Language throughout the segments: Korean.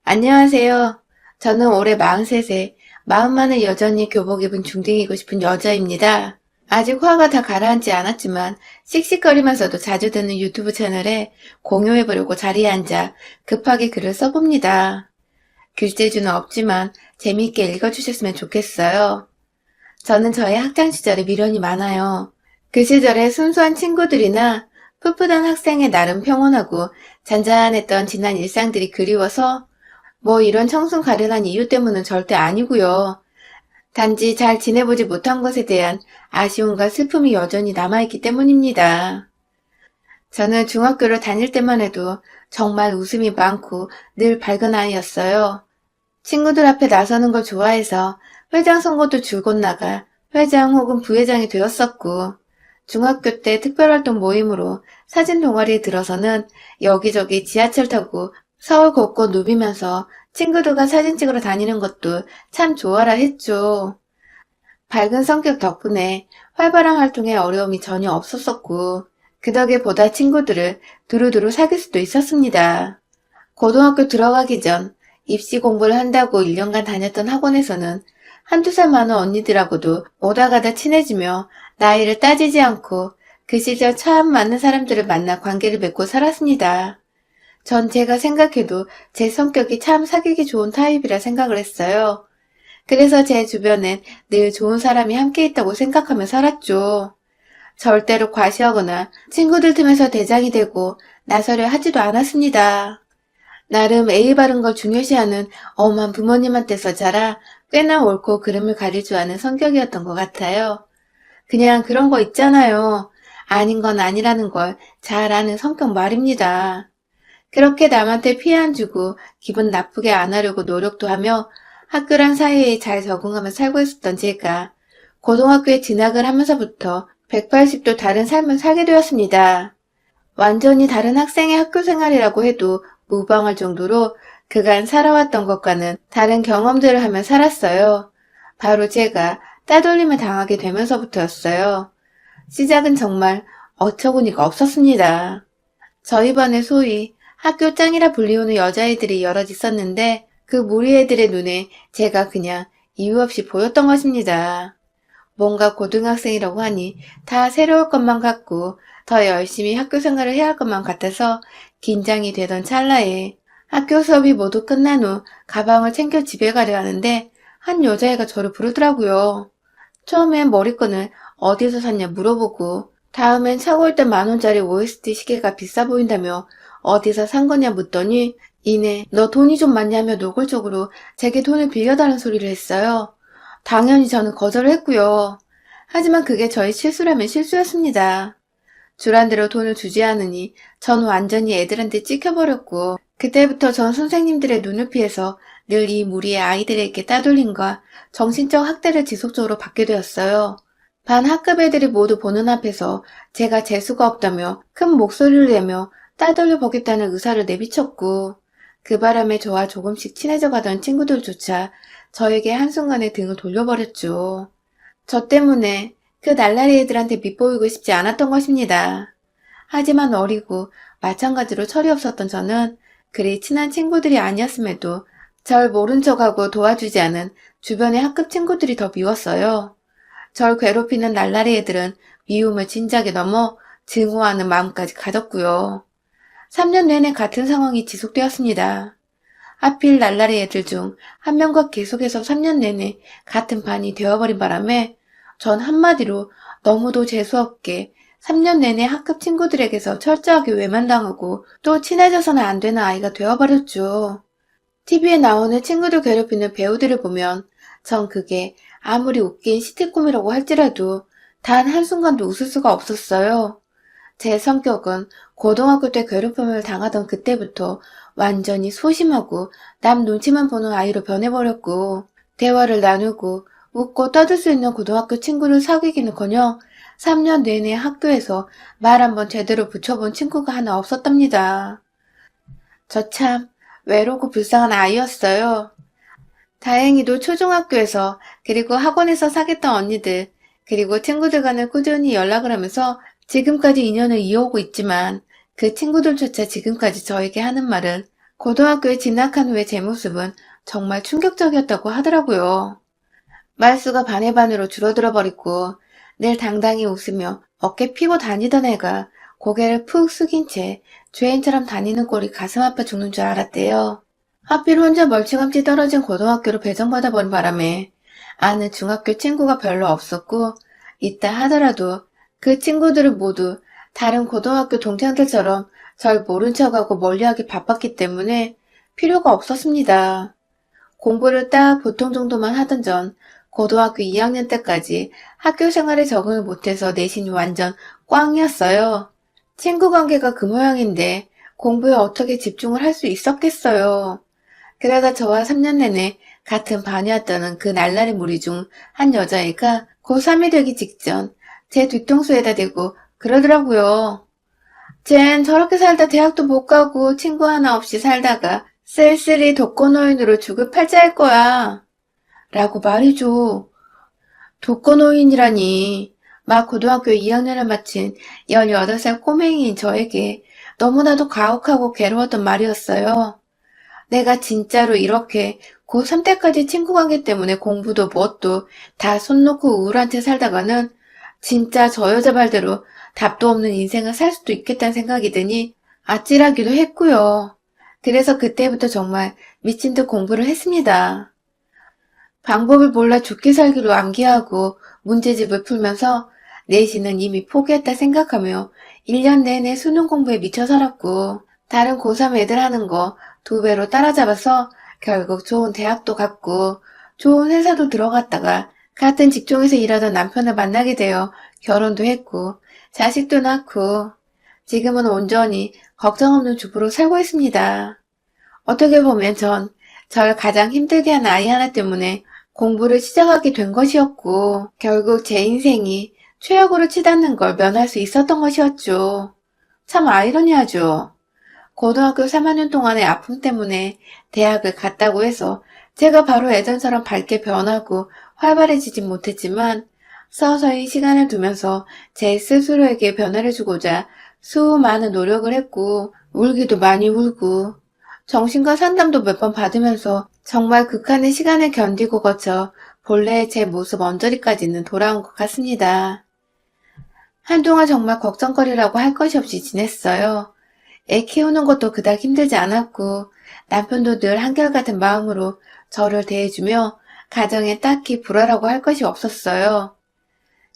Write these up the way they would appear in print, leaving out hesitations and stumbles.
안녕하세요. 저는 올해 43세, 마음만은 여전히 교복 입은 중딩이고 싶은 여자입니다. 아직 화가 다 가라앉지 않았지만 씩씩거리면서도 자주 듣는 유튜브 채널에 공유해보려고 자리에 앉아 급하게 글을 써봅니다. 글재주는 없지만 재미있게 읽어주셨으면 좋겠어요. 저는 저의 학창시절에 미련이 많아요. 그 시절에 순수한 친구들이나 풋풋한 학생의 나름 평온하고 잔잔했던 지난 일상들이 그리워서 뭐 이런 청순 가련한 이유 때문은 절대 아니고요. 단지 잘 지내보지 못한 것에 대한 아쉬움과 슬픔이 여전히 남아있기 때문입니다. 저는 중학교를 다닐 때만 해도 정말 웃음이 많고 늘 밝은 아이였어요. 친구들 앞에 나서는 걸 좋아해서 회장 선거도 줄곧 나가 회장 혹은 부회장이 되었었고, 중학교 때 특별활동 모임으로 사진 동아리에 들어서는 여기저기 지하철 타고 서울 곳곳 누비면서 친구들과 사진 찍으러 다니는 것도 참 좋아라 했죠. 밝은 성격 덕분에 활발한 활동에 어려움이 전혀 없었었고, 그 덕에 보다 친구들을 두루두루 사귈 수도 있었습니다. 고등학교 들어가기 전 입시 공부를 한다고 1년간 다녔던 학원에서는 한두 살 많은 언니들하고도 오다 가다 친해지며 나이를 따지지 않고 그 시절 참 많은 사람들을 만나 관계를 맺고 살았습니다. 전 제가 생각해도 제 성격이 참 사귀기 좋은 타입이라 생각을 했어요. 그래서 제 주변엔 늘 좋은 사람이 함께 있다고 생각하며 살았죠. 절대로 과시하거나 친구들 틈에서 대장이 되고 나서려 하지도 않았습니다. 나름 예의 바른 걸 중요시하는 엄한 부모님한테서 자라 꽤나 옳고 그름을 가릴 줄 아는 성격이었던 것 같아요. 그냥 그런 거 있잖아요. 아닌 건 아니라는 걸 잘 아는 성격 말입니다. 그렇게 남한테 피해 안 주고 기분 나쁘게 안 하려고 노력도 하며 학교랑 사이에 잘 적응하며 살고 있었던 제가 고등학교에 진학을 하면서부터 180도 다른 삶을 살게 되었습니다. 완전히 다른 학생의 학교 생활이라고 해도 무방할 정도로 그간 살아왔던 것과는 다른 경험들을 하며 살았어요. 바로 제가 따돌림을 당하게 되면서부터였어요. 시작은 정말 어처구니가 없었습니다. 저희 반에 소위 학교 짱이라 불리우는 여자애들이 여럿 있었는데 그 무리 애들의 눈에 제가 그냥 이유 없이 보였던 것입니다. 뭔가 고등학생이라고 하니 다 새로울 것만 같고 더 열심히 학교 생활을 해야 할 것만 같아서 긴장이 되던 찰나에 학교 수업이 모두 끝난 후 가방을 챙겨 집에 가려 하는데 한 여자애가 저를 부르더라고요. 처음엔 머리끈을 어디서 샀냐 물어보고 다음엔 차고 있던 10,000원짜리 OST 시계가 비싸 보인다며 어디서 산 거냐 묻더니 이내 너 돈이 좀 많냐며 노골적으로 제게 돈을 빌려달라는 소리를 했어요. 당연히 저는 거절을 했고요. 하지만 그게 저의 실수라면 실수였습니다. 주란 대로 돈을 주지 않으니 전 완전히 애들한테 찍혀버렸고 그때부터 전 선생님들의 눈을 피해서 늘 이 무리의 아이들에게 따돌림과 정신적 학대를 지속적으로 받게 되었어요. 반 학급 애들이 모두 보는 앞에서 제가 재수가 없다며 큰 목소리를 내며 따돌려 보겠다는 의사를 내비쳤고 그 바람에 저와 조금씩 친해져 가던 친구들조차 저에게 한순간에 등을 돌려버렸죠. 저 때문에 그 날라리 애들한테 밉보이고 싶지 않았던 것입니다. 하지만 어리고 마찬가지로 철이 없었던 저는 그리 친한 친구들이 아니었음에도 절 모른 척하고 도와주지 않은 주변의 학급 친구들이 더 미웠어요. 절 괴롭히는 날라리 애들은 미움을 진작에 넘어 증오하는 마음까지 가졌고요. 3년 내내 같은 상황이 지속되었습니다. 하필 날라리 애들 중 한 명과 계속해서 3년 내내 같은 반이 되어버린 바람에 전 한마디로 너무도 재수없게 3년 내내 학급 친구들에게서 철저하게 외면당하고 또 친해져서는 안 되는 아이가 되어버렸죠. TV에 나오는 친구들 괴롭히는 배우들을 보면 전 그게 아무리 웃긴 시트콤이라고 할지라도 단 한순간도 웃을 수가 없었어요. 제 성격은 고등학교 때 괴롭힘을 당하던 그때부터 완전히 소심하고 남 눈치만 보는 아이로 변해버렸고 대화를 나누고 웃고 떠들 수 있는 고등학교 친구를 사귀기는커녕 3년 내내 학교에서 말 한번 제대로 붙여본 친구가 하나 없었답니다. 저 참 외롭고 불쌍한 아이였어요. 다행히도 초중학교에서 그리고 학원에서 사귀었던 언니들 그리고 친구들과는 꾸준히 연락을 하면서 지금까지 인연을 이어오고 있지만 그 친구들조차 지금까지 저에게 하는 말은 고등학교에 진학한 후에 제 모습은 정말 충격적이었다고 하더라고요. 말수가 반의 반으로 줄어들어 버리고 늘 당당히 웃으며 어깨 피고 다니던 애가 고개를 푹 숙인 채 죄인처럼 다니는 꼴이 가슴 아파 죽는 줄 알았대요. 하필 혼자 멀찌감치 떨어진 고등학교로 배정받아 버린 바람에 아는 중학교 친구가 별로 없었고 있다 하더라도 그 친구들은 모두 다른 고등학교 동창들처럼 절 모른 척하고 멀리하기 바빴기 때문에 필요가 없었습니다. 공부를 딱 보통 정도만 하던 전 고등학교 2학년 때까지 학교 생활에 적응을 못해서 내신이 완전 꽝이었어요. 친구 관계가 그 모양인데 공부에 어떻게 집중을 할 수 있었겠어요. 그러다 저와 3년 내내 같은 반이었다는 그 날라리 무리 중 한 여자애가 고3이 되기 직전 제 뒤통수에다 대고 그러더라고요. 쟨 저렇게 살다 대학도 못 가고 친구 하나 없이 살다가 쓸쓸히 독거노인으로 죽을 팔자일 거야. 라고 말이죠. 독거노인이라니. 막 고등학교 2학년을 마친 18살 꼬맹이인 저에게 너무나도 가혹하고 괴로웠던 말이었어요. 내가 진짜로 이렇게 고3 때까지 친구 관계 때문에 공부도 무엇도 다 손 놓고 우울한 채 살다가는 진짜 저 여자 말대로 답도 없는 인생을 살 수도 있겠다는 생각이 드니 아찔하기도 했고요. 그래서 그때부터 정말 미친 듯 공부를 했습니다. 방법을 몰라 죽기 살기로 암기하고 문제집을 풀면서 내신은 이미 포기했다 생각하며 1년 내내 수능 공부에 미쳐 살았고 다른 고3 애들 하는 거 2배로 따라잡아서 결국 좋은 대학도 갔고 좋은 회사도 들어갔다가 같은 직종에서 일하던 남편을 만나게 되어 결혼도 했고 자식도 낳고 지금은 온전히 걱정 없는 주부로 살고 있습니다. 어떻게 보면 절 가장 힘들게 한 아이 하나 때문에 공부를 시작하게 된 것이었고 결국 제 인생이 최악으로 치닫는 걸 면할 수 있었던 것이었죠. 참 아이러니하죠. 고등학교 3학년 동안의 아픔 때문에 대학을 갔다고 해서 제가 바로 예전처럼 밝게 변하고 활발해지진 못했지만 서서히 시간을 두면서 제 스스로에게 변화를 주고자 수많은 노력을 했고 울기도 많이 울고 정신과 상담도 몇 번 받으면서 정말 극한의 시간을 견디고 거쳐 본래의 제 모습 언저리까지는 돌아온 것 같습니다. 한동안 정말 걱정거리라고 할 것이 없이 지냈어요. 애 키우는 것도 그닥 힘들지 않았고 남편도 늘 한결같은 마음으로 저를 대해주며 가정에 딱히 불화라고 할 것이 없었어요.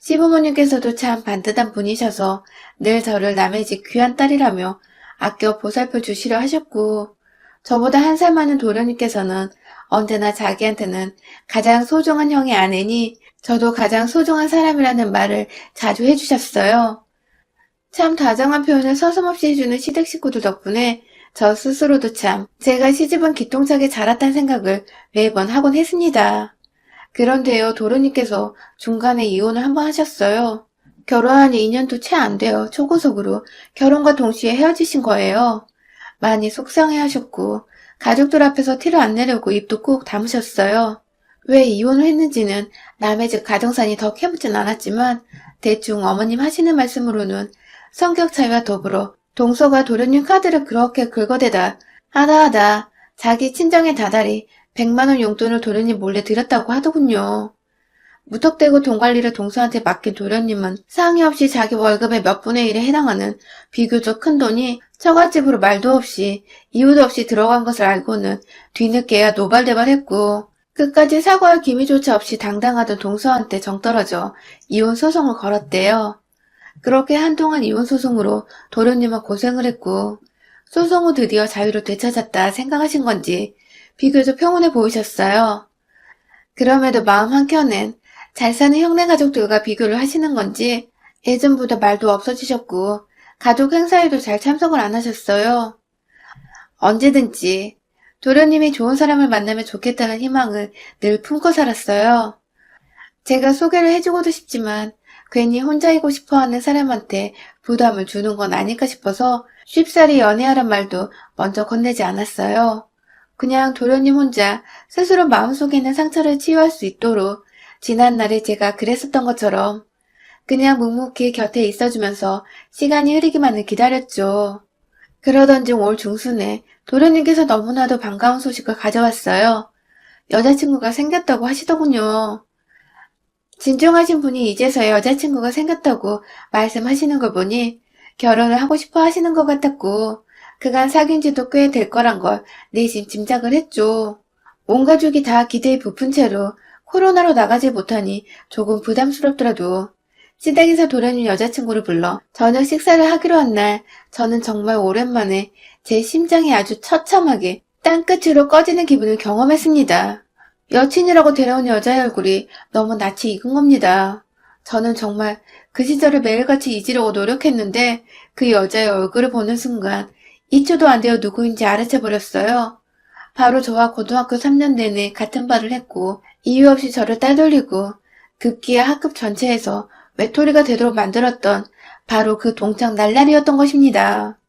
시부모님께서도 참 반듯한 분이셔서 늘 저를 남의 집 귀한 딸이라며 아껴 보살펴 주시려 하셨고 저보다 한 살 많은 도련님께서는 언제나 자기한테는 가장 소중한 형의 아내니 저도 가장 소중한 사람이라는 말을 자주 해주셨어요. 참 다정한 표현을 서슴없이 해주는 시댁 식구들 덕분에 저 스스로도 참 제가 시집은 기똥차게 자랐다는 생각을 매번 하곤 했습니다. 그런데요, 도련님께서 중간에 이혼을 한 번 하셨어요. 결혼한 지 2년도 채 안 돼요. 초고속으로 결혼과 동시에 헤어지신 거예요. 많이 속상해 하셨고 가족들 앞에서 티를 안 내려고 입도 꾹 다무셨어요. 왜 이혼을 했는지는 남의 집 가정산이 더 캐묻진 않았지만 대충 어머님 하시는 말씀으로는 성격 차이와 더불어 동서가 도련님 카드를 그렇게 긁어대다 하다 자기 친정의 다달이 100만 원 용돈을 도련님 몰래 드렸다고 하더군요. 무턱대고 돈 관리를 동서한테 맡긴 도련님은 상의 없이 자기 월급의 몇 분의 1에 해당하는 비교적 큰 돈이 처갓집으로 말도 없이 이유도 없이 들어간 것을 알고는 뒤늦게야 노발대발했고 끝까지 사과할 기미조차 없이 당당하던 동서한테 정떨어져 이혼 소송을 걸었대요. 그렇게 한동안 이혼 소송으로 도련님은 고생을 했고 소송 후 드디어 자유를 되찾았다 생각하신 건지 비교적 평온해 보이셨어요. 그럼에도 마음 한켠엔 잘 사는 형네 가족들과 비교를 하시는 건지 예전보다 말도 없어지셨고 가족 행사에도 잘 참석을 안 하셨어요. 언제든지 도련님이 좋은 사람을 만나면 좋겠다는 희망을 늘 품고 살았어요. 제가 소개를 해주고도 싶지만 괜히 혼자이고 싶어하는 사람한테 부담을 주는 건 아닐까 싶어서 쉽사리 연애하란 말도 먼저 건네지 않았어요. 그냥 도련님 혼자 스스로 마음속에 있는 상처를 치유할 수 있도록 지난날에 제가 그랬었던 것처럼 그냥 묵묵히 곁에 있어주면서 시간이 흐르기만을 기다렸죠. 그러던 중 올 중순에 도련님께서 너무나도 반가운 소식을 가져왔어요. 여자친구가 생겼다고 하시더군요. 진중하신 분이 이제서야 여자친구가 생겼다고 말씀하시는 걸 보니 결혼을 하고 싶어 하시는 것 같았고, 그간 사귄 지도 꽤 될 거란 걸 내심 짐작을 했죠. 온 가족이 다 기대에 부푼 채로 코로나로 나가지 못하니 조금 부담스럽더라도 시댁에서 도련님 여자친구를 불러 저녁 식사를 하기로 한 날, 저는 정말 오랜만에 제 심장이 아주 처참하게 땅끝으로 꺼지는 기분을 경험했습니다. 여친이라고 데려온 여자의 얼굴이 너무 낯이 익은 겁니다. 저는 정말 그 시절을 매일같이 잊으려고 노력했는데 그 여자의 얼굴을 보는 순간 2초도 안 되어 누구인지 알아채버렸어요. 바로 저와 고등학교 3년 내내 같은 발을 했고 이유 없이 저를 따돌리고 급기야 학급 전체에서 외톨이가 되도록 만들었던 바로 그 동창 날라리였던 것입니다.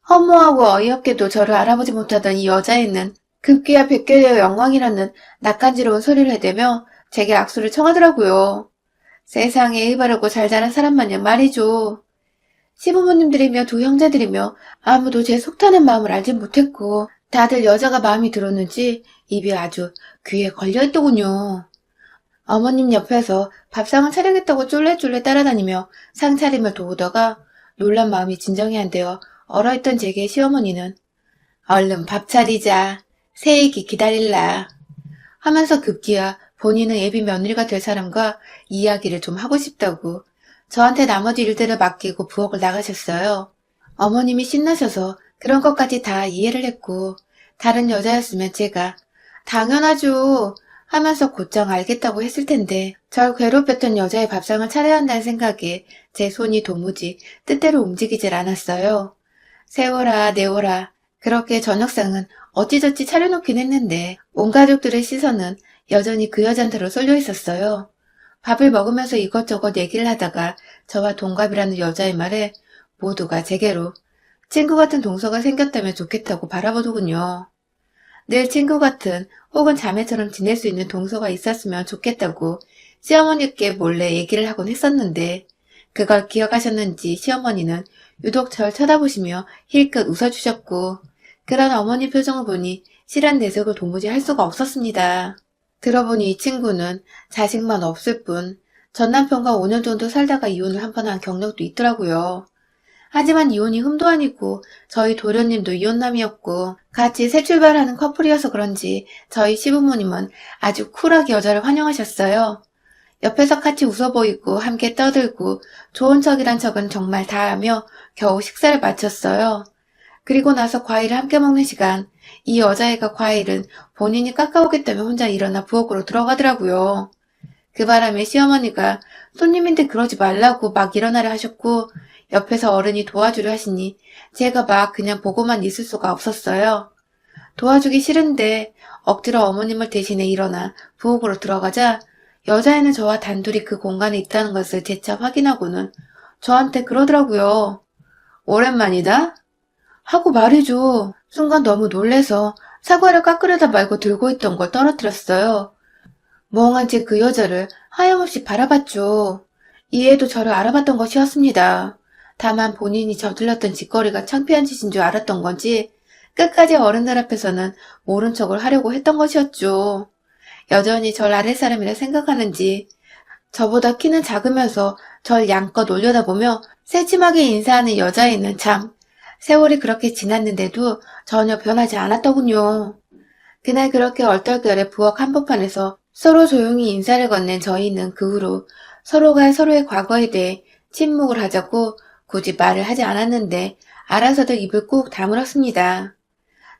허무하고 어이없게도 저를 알아보지 못하던 이 여자애는 급기야 뵙게 되어 영광이라는 낯간지러운 소리를 해대며 제게 악수를 청하더라고요. 세상에 일바르고 잘 자란 사람 마냥 말이죠. 시부모님들이며 두 형제들이며 아무도 제 속타는 마음을 알지 못했고 다들 여자가 마음이 들었는지 입이 아주 귀에 걸려있더군요. 어머님 옆에서 밥상을 차리겠다고 쫄래쫄래 따라다니며 상차림을 도우다가 놀란 마음이 진정이 안 되어 얼어있던 제게 시어머니는 얼른 밥 차리자. 새애기 기다릴라. 하면서 급기야 본인은 예비 며느리가 될 사람과 이야기를 좀 하고 싶다고 저한테 나머지 일들을 맡기고 부엌을 나가셨어요. 어머님이 신나셔서 그런 것까지 다 이해를 했고 다른 여자였으면 제가 당연하죠 하면서 곧장 알겠다고 했을 텐데 절 괴롭혔던 여자의 밥상을 차려야 한다는 생각에 제 손이 도무지 뜻대로 움직이질 않았어요. 세워라 내워라 그렇게 저녁상은 어찌저찌 차려놓긴 했는데 온 가족들의 시선은 여전히 그 여자한테로 쏠려 있었어요. 밥을 먹으면서 이것저것 얘기를 하다가 저와 동갑이라는 여자의 말에 모두가 제게로 친구 같은 동서가 생겼다면 좋겠다고 바라보더군요. 늘 친구 같은 혹은 자매처럼 지낼 수 있는 동서가 있었으면 좋겠다고 시어머니께 몰래 얘기를 하곤 했었는데 그걸 기억하셨는지 시어머니는 유독 절 쳐다보시며 힐끗 웃어주셨고 그런 어머니 표정을 보니 실한 내색을 도무지 할 수가 없었습니다. 들어보니 이 친구는 자식만 없을 뿐 전 남편과 5년 정도 살다가 이혼을 한 번 한 경력도 있더라고요. 하지만 이혼이 흠도 아니고 저희 도련님도 이혼남이었고 같이 새 출발하는 커플이어서 그런지 저희 시부모님은 아주 쿨하게 여자를 환영하셨어요. 옆에서 같이 웃어 보이고 함께 떠들고 좋은 척이란 척은 정말 다 하며 겨우 식사를 마쳤어요. 그리고 나서 과일을 함께 먹는 시간, 이 여자애가 과일은 본인이 깎아오겠다며 혼자 일어나 부엌으로 들어가더라고요. 그 바람에 시어머니가 손님인데 그러지 말라고 막 일어나려 하셨고 옆에서 어른이 도와주려 하시니 제가 막 그냥 보고만 있을 수가 없었어요. 도와주기 싫은데 억지로 어머님을 대신해 일어나 부엌으로 들어가자 여자애는 저와 단둘이 그 공간에 있다는 것을 재차 확인하고는 저한테 그러더라고요. 오랜만이다? 하고 말이죠. 순간 너무 놀래서 사과를 깎으려다 말고 들고 있던 걸 떨어뜨렸어요. 멍한 채 그 여자를 하염없이 바라봤죠. 이해도 저를 알아봤던 것이었습니다. 다만 본인이 저질렀던 짓거리가 창피한 짓인 줄 알았던 건지 끝까지 어른들 앞에서는 모른 척을 하려고 했던 것이었죠. 여전히 절 아랫사람이라 생각하는지 저보다 키는 작으면서 절 양껏 올려다보며 새침하게 인사하는 여자애는 참 세월이 그렇게 지났는데도 전혀 변하지 않았더군요. 그날 그렇게 얼떨결에 부엌 한복판에서 서로 조용히 인사를 건넨 저희는 그 후로 서로가 서로의 과거에 대해 침묵을 하자고 굳이 말을 하지 않았는데 알아서들 입을 꾹 다물었습니다.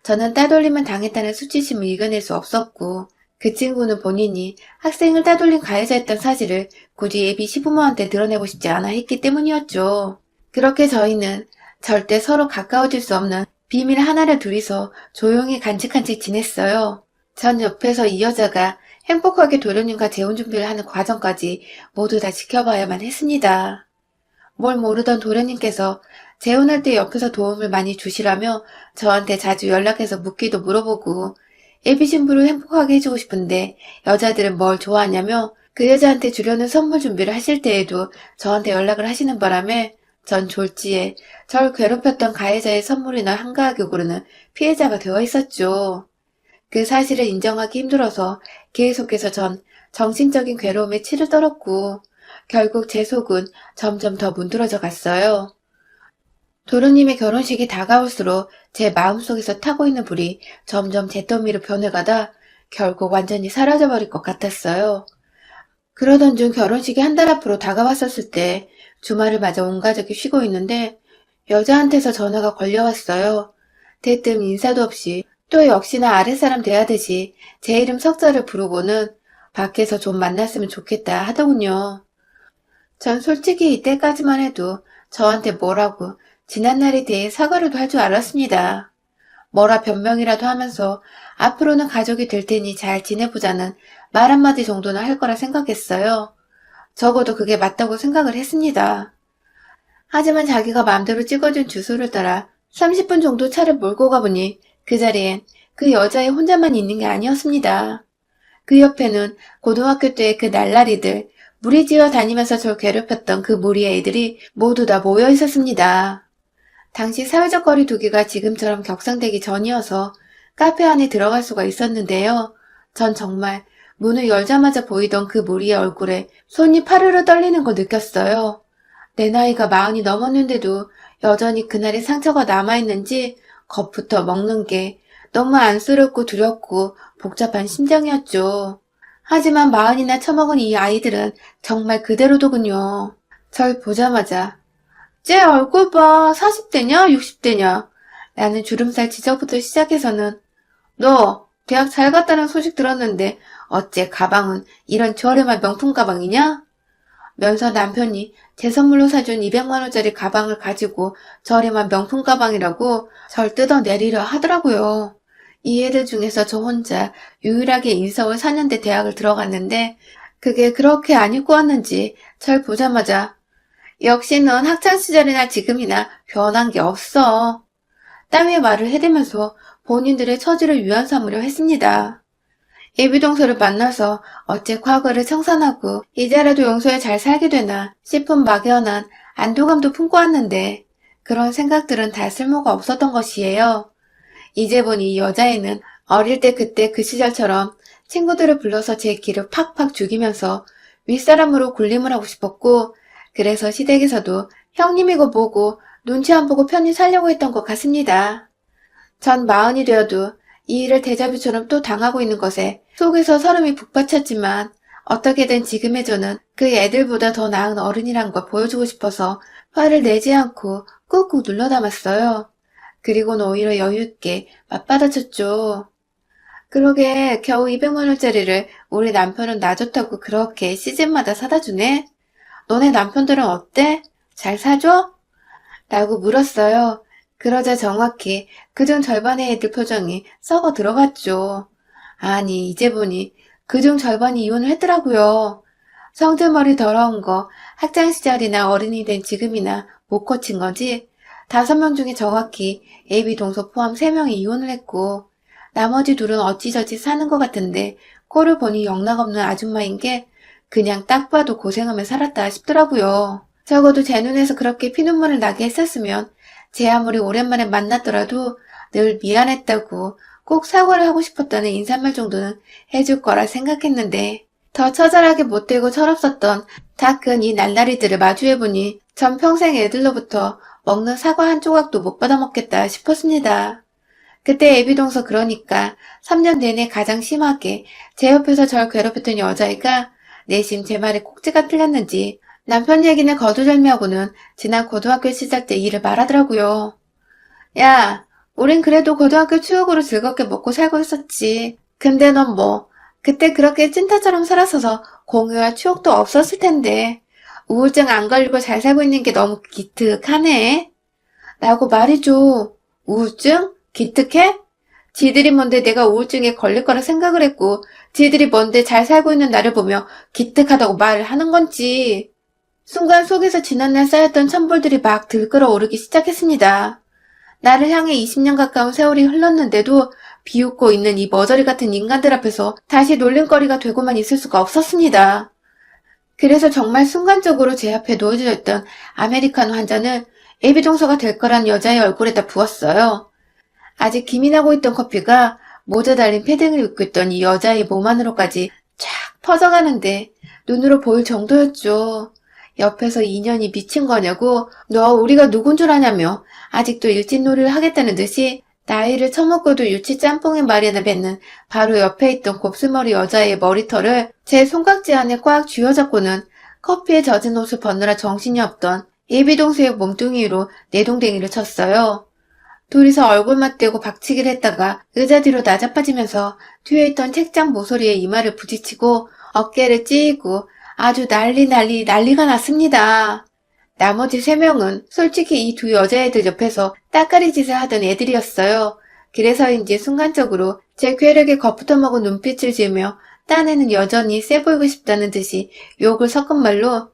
저는 따돌림을 당했다는 수치심을 이겨낼 수 없었고 그 친구는 본인이 학생을 따돌린 가해자였던 사실을 굳이 예비 시부모한테 드러내고 싶지 않아 했기 때문이었죠. 그렇게 저희는 절대 서로 가까워질 수 없는 비밀 하나를 둘이서 조용히 간직한 채 지냈어요. 전 옆에서 이 여자가 행복하게 도련님과 재혼 준비를 하는 과정까지 모두 다 지켜봐야만 했습니다. 뭘 모르던 도련님께서 재혼할 때 옆에서 도움을 많이 주시라며 저한테 자주 연락해서 묻기도 물어보고 예비 신부를 행복하게 해주고 싶은데 여자들은 뭘 좋아하냐며 그 여자한테 주려는 선물 준비를 하실 때에도 저한테 연락을 하시는 바람에 전 졸지에 절 괴롭혔던 가해자의 선물이나 한가하게 고르는 피해자가 되어 있었죠. 그 사실을 인정하기 힘들어서 계속해서 전 정신적인 괴로움에 치를 떨었고 결국 제 속은 점점 더 문드러져 갔어요. 도련님의 결혼식이 다가올수록 제 마음속에서 타고 있는 불이 점점 잿더미로 변해가다 결국 완전히 사라져버릴 것 같았어요. 그러던 중 결혼식이 한 달 앞으로 다가왔었을 때 주말을 맞아 온 가족이 쉬고 있는데 여자한테서 전화가 걸려왔어요. 대뜸 인사도 없이 또 역시나 아랫사람 대하듯이 제 이름 석자를 부르고는 밖에서 좀 만났으면 좋겠다 하더군요. 전 솔직히 이때까지만 해도 저한테 뭐라고 지난날에 대해 사과라도 할 줄 알았습니다. 뭐라 변명이라도 하면서 앞으로는 가족이 될 테니 잘 지내보자는 말 한마디 정도는 할 거라 생각했어요. 적어도 그게 맞다고 생각을 했습니다. 하지만 자기가 마음대로 찍어준 주소를 따라 30분 정도 차를 몰고 가보니 그 자리엔 그 여자애 혼자만 있는 게 아니었습니다. 그 옆에는 고등학교 때의 그 날라리들, 무리지어 다니면서 절 괴롭혔던 그 무리의 애들이 모두 다 모여 있었습니다. 당시 사회적 거리 두기가 지금처럼 격상되기 전이어서 카페 안에 들어갈 수가 있었는데요. 전 정말 문을 열자마자 보이던 그 무리의 얼굴에 손이 파르르 떨리는 거 느꼈어요. 내 나이가 40이 넘었는데도 여전히 그날의 상처가 남아있는지 겁부터 먹는 게 너무 안쓰럽고 두렵고 복잡한 심정이었죠. 하지만 40이나 처먹은 이 아이들은 정말 그대로더군요. 절 보자마자 쟤 얼굴 봐 40대냐 60대냐 라는 주름살 지적부터 시작해서는 너 대학 잘 갔다는 소식 들었는데 어째 가방은 이런 저렴한 명품 가방이냐? 면서 남편이 제 선물로 사준 200만 원짜리 가방을 가지고 저렴한 명품 가방이라고 절 뜯어내리려 하더라고요. 이 애들 중에서 저 혼자 유일하게 인서울 4년대 대학을 들어갔는데 그게 그렇게 안 입고 왔는지 절 보자마자 역시 넌 학창시절이나 지금이나 변한 게 없어. 따위의 말을 해대면서 본인들의 처지를 위안 삼으려 했습니다. 예비동서를 만나서 어째 과거를 청산하고 이제라도 용서에 잘 살게 되나 싶은 막연한 안도감도 품고 왔는데 그런 생각들은 다 쓸모가 없었던 것이에요. 이제 보니 이 여자애는 어릴 때 그때 그 시절처럼 친구들을 불러서 제 기를 팍팍 죽이면서 윗사람으로 군림을 하고 싶었고 그래서 시댁에서도 형님이고 뭐고 눈치 안 보고 편히 살려고 했던 것 같습니다. 전 40이 되어도 이 일을 데자뷰처럼 또 당하고 있는 것에 속에서 서름이 북받쳤지만 어떻게든 지금의 저는 그 애들보다 더 나은 어른이란 걸 보여주고 싶어서 화를 내지 않고 꾹꾹 눌러 담았어요. 그리고는 오히려 여유있게 맞받아쳤죠. 그러게 겨우 200만 원짜리를 우리 남편은 나 좋다고 그렇게 시즌마다 사다 주네? 너네 남편들은 어때? 잘 사줘? 라고 물었어요. 그러자 정확히 그중 절반의 애들 표정이 썩어 들어갔죠. 아니 이제 보니 그중 절반이 이혼을 했더라고요. 성질머리 더러운 거 학창시절이나 어른이 된 지금이나 못 고친 거지 5명 중에 정확히 애비 동서 포함 3명이 이혼을 했고 나머지 둘은 어찌저찌 사는 것 같은데 꼴을 보니 영락없는 아줌마인 게 그냥 딱 봐도 고생하며 살았다 싶더라고요. 적어도 제 눈에서 그렇게 피눈물을 나게 했었으면 제 아무리 오랜만에 만났더라도 늘 미안했다고 꼭 사과를 하고 싶었다는 인사말 정도는 해줄 거라 생각했는데 더 처절하게 못되고 철없었던 다 큰 이 날라리들을 마주해보니 전 평생 애들로부터 먹는 사과 한 조각도 못 받아먹겠다 싶었습니다. 그때 애비동서 그러니까 3년 내내 가장 심하게 제 옆에서 절 괴롭혔던 여자애가 내심 제 말에 꼭지가 틀렸는지 남편 얘기는 거두절미하고는 지난 고등학교 시절 때 일을 말하더라고요. 야, 우린 그래도 고등학교 추억으로 즐겁게 먹고 살고 있었지. 근데 넌 뭐, 그때 그렇게 찐따처럼 살았어서 공유할 추억도 없었을 텐데. 우울증 안 걸리고 잘 살고 있는 게 너무 기특하네. 라고 말이죠. 우울증? 기특해? 지들이 뭔데 내가 우울증에 걸릴 거라 생각을 했고, 지들이 뭔데 잘 살고 있는 나를 보며 기특하다고 말을 하는 건지. 순간 속에서 지난날 쌓였던 천불들이 막 들끓어오르기 시작했습니다. 나를 향해 20년 가까운 세월이 흘렀는데도 비웃고 있는 이 머저리 같은 인간들 앞에서 다시 놀림거리가 되고만 있을 수가 없었습니다. 그래서 정말 순간적으로 제 앞에 놓여져 있던 아메리카노 한 잔을 애비동서가 될 거란 여자의 얼굴에다 부었어요. 아직 김이 나고 있던 커피가 모자 달린 패딩을 입고 있던 이 여자의 몸 안으로까지 쫙 퍼져가는데 눈으로 보일 정도였죠. 옆에서 인연이 미친 거냐고 너 우리가 누군 줄 아냐며 아직도 일진놀이를 하겠다는 듯이 나이를 처먹고도 유치 짬뽕의 말이나 뱉는 바로 옆에 있던 곱슬머리 여자의 머리털을 제 손깍지 안에 꽉 쥐어잡고는 커피에 젖은 옷을 벗느라 정신이 없던 예비동수의 몸뚱이 위로 내동댕이를 쳤어요. 둘이서 얼굴 맞대고 박치기를 했다가 의자 뒤로 나자빠지면서 뒤에 있던 책장 모서리에 이마를 부딪히고 어깨를 찌고 아주 난리가 났습니다. 나머지 3명은 솔직히 이 두 여자애들 옆에서 따까리 짓을 하던 애들이었어요. 그래서인지 순간적으로 제 쾌락에 겁부터 먹은 눈빛을 지으며 딴에는 여전히 쎄 보이고 싶다는 듯이 욕을 섞은 말로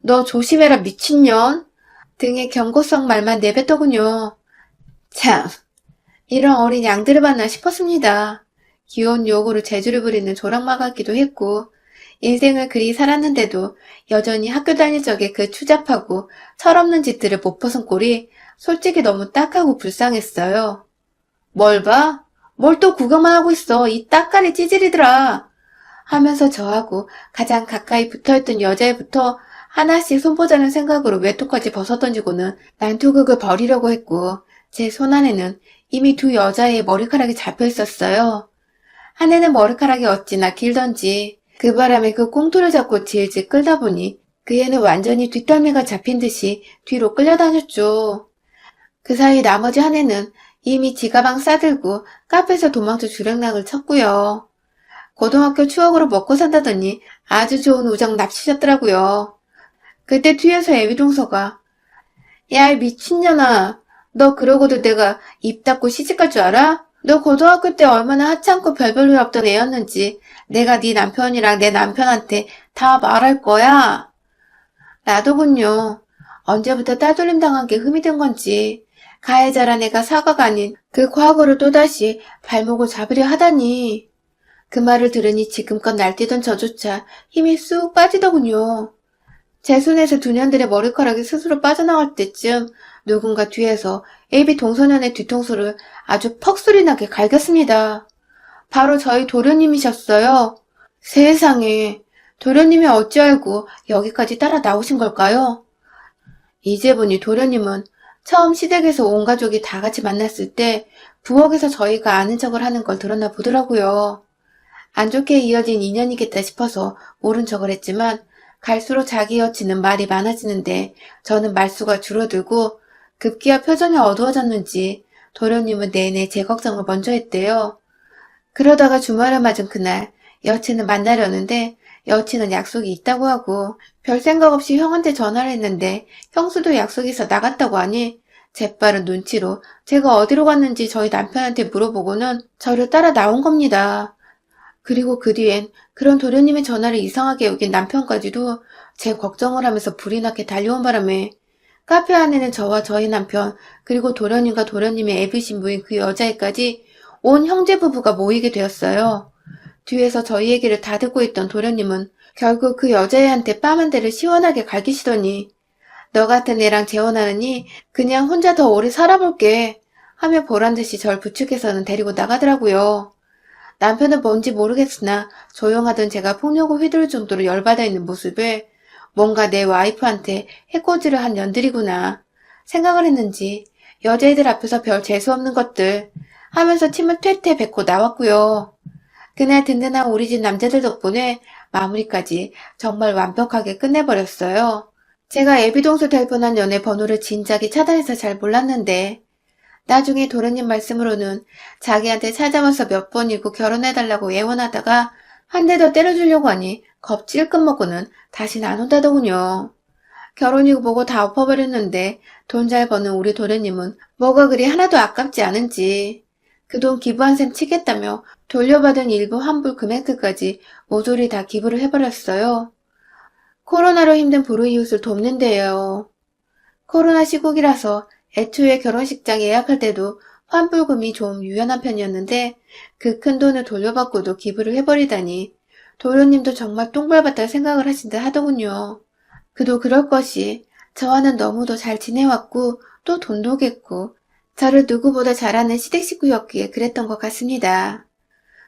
너 조심해라 미친년 등의 경고성 말만 내뱉더군요. 참, 이런 어린 양들을 봤나 싶었습니다. 귀여운 욕으로 재주를 부리는 조랑마 같기도 했고 인생을 그리 살았는데도 여전히 학교 다닐 적에 그 추잡하고 철없는 짓들을 못 벗은 꼴이 솔직히 너무 딱하고 불쌍했어요. 뭘 봐? 뭘 또 구경만 하고 있어. 이 따까리 찌질이들아. 하면서 저하고 가장 가까이 붙어있던 여자애부터 하나씩 손보자는 생각으로 외투까지 벗어던지고는 난투극을 벌이려고 했고 제 손안에는 이미 두 여자의 머리카락이 잡혀 있었어요. 한 애는 머리카락이 어찌나 길던지 그 바람에 그 꽁토를 잡고 질질 끌다 보니 그 애는 완전히 뒷덜미가 잡힌 듯이 뒤로 끌려다녔죠. 그 사이 나머지 한 애는 이미 지가방 싸들고 카페에서 도망쳐 주랭락을 쳤고요. 고등학교 추억으로 먹고 산다더니 아주 좋은 우정 납치셨더라고요. 그때 뒤에서 애비동서가 야, 이 미친년아. 너 그러고도 내가 입 닫고 시집갈 줄 알아? 너 고등학교 때 얼마나 하찮고 별볼일 없던 애였는지 내가 네 남편이랑 내 남편한테 다 말할 거야. 나도군요. 언제부터 따돌림 당한 게 흠이 된 건지 가해자란 애가 사과가 아닌 그 과거를 또다시 발목을 잡으려 하다니. 그 말을 들으니 지금껏 날뛰던 저조차 힘이 쑥 빠지더군요. 제 손에서 두 년들의 머리카락이 스스로 빠져나갈 때쯤 누군가 뒤에서 애비 동소년의 뒤통수를 아주 퍽소리나게 갈겼습니다. 바로 저희 도련님이셨어요. 세상에, 도련님이 어찌 알고 여기까지 따라 나오신 걸까요? 이제 보니 도련님은 처음 시댁에서 온 가족이 다 같이 만났을 때 부엌에서 저희가 아는 척을 하는 걸 들었나 보더라고요. 안 좋게 이어진 인연이겠다 싶어서 모른 척을 했지만 갈수록 자기 여친은 말이 많아지는데 저는 말수가 줄어들고 급기야 표정이 어두워졌는지 도련님은 내내 제 걱정을 먼저 했대요. 그러다가 주말을 맞은 그날 여친을 만나려는데 여친은 약속이 있다고 하고 별 생각 없이 형한테 전화를 했는데 형수도 약속이 있어 나갔다고 하니 재빠른 눈치로 제가 어디로 갔는지 저희 남편한테 물어보고는 저를 따라 나온 겁니다. 그리고 그 뒤엔 그런 도련님의 전화를 이상하게 여긴 남편까지도 제 걱정을 하면서 불이 나게 달려온 바람에 카페 안에는 저와 저희 남편 그리고 도련님과 도련님의 애비 신부인 그 여자애까지 온 형제 부부가 모이게 되었어요. 뒤에서 저희 얘기를 다 듣고 있던 도련님은 결국 그 여자애한테 뺨 한 대를 시원하게 갈기시더니 너 같은 애랑 재혼하느니 그냥 혼자 더 오래 살아볼게 하며 보란듯이 절 부축해서는 데리고 나가더라고요. 남편은 뭔지 모르겠으나 조용하던 제가 폭력을 휘두를 정도로 열받아 있는 모습에 뭔가 내 와이프한테 해코지를 한 년들이구나 생각을 했는지 여자애들 앞에서 별 재수없는 것들 하면서 침을 퇴퇴 뱉고 나왔고요. 그날 든든한 우리 집 남자들 덕분에 마무리까지 정말 완벽하게 끝내버렸어요. 제가 애비동수 될 뻔한 연애 번호를 진작에 차단해서 잘 몰랐는데 나중에 도련님 말씀으로는 자기한테 찾아와서 몇 번이고 결혼해달라고 애원하다가 한 대 더 때려주려고 하니 겁질끔 먹고는 다시는 안 온다더군요. 결혼이고 뭐고 다 엎어버렸는데 돈 잘 버는 우리 도련님은 뭐가 그리 하나도 아깝지 않은지 그 돈 기부한 셈 치겠다며 돌려받은 일부 환불 금액들까지 모조리 다 기부를 해버렸어요. 코로나로 힘든 불우이웃을 돕는데요. 코로나 시국이라서 애초에 결혼식장 예약할 때도 환불금이 좀 유연한 편이었는데 그 큰 돈을 돌려받고도 기부를 해버리다니 도련님도 정말 똥밟았다고 생각을 하신다 하더군요. 그도 그럴 것이 저와는 너무도 잘 지내왔고 또 돈독했고 저를 누구보다 잘 아는 시댁 식구였기에 그랬던 것 같습니다.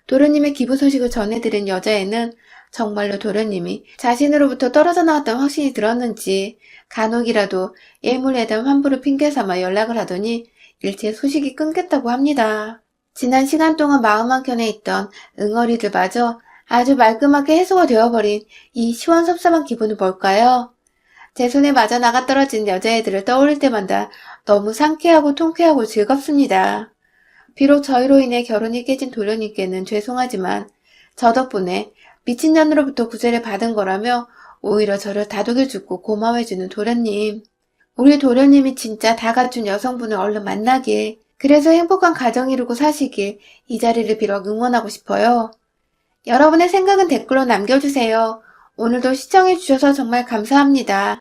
도련님의 기부 소식을 전해들은 여자애는 정말로 도련님이 자신으로부터 떨어져 나왔다는 확신이 들었는지 간혹이라도 예물에 대한 환불을 핑계삼아 연락을 하더니 일체 소식이 끊겼다고 합니다. 지난 시간 동안 마음 한켠에 있던 응어리들마저 아주 말끔하게 해소가 되어버린 이 시원섭섭한 기분은 뭘까요? 제 손에 맞아 나가 떨어진 여자애들을 떠올릴 때마다 너무 상쾌하고 통쾌하고 즐겁습니다. 비록 저희로 인해 결혼이 깨진 도련님께는 죄송하지만 저 덕분에 미친년으로부터 구제를 받은 거라며 오히려 저를 다독여주고 고마워해주는 도련님. 우리 도련님이 진짜 다 갖춘 여성분을 얼른 만나길, 그래서 행복한 가정 이루고 사시길 이 자리를 빌어 응원하고 싶어요. 여러분의 생각은 댓글로 남겨주세요. 오늘도 시청해주셔서 정말 감사합니다.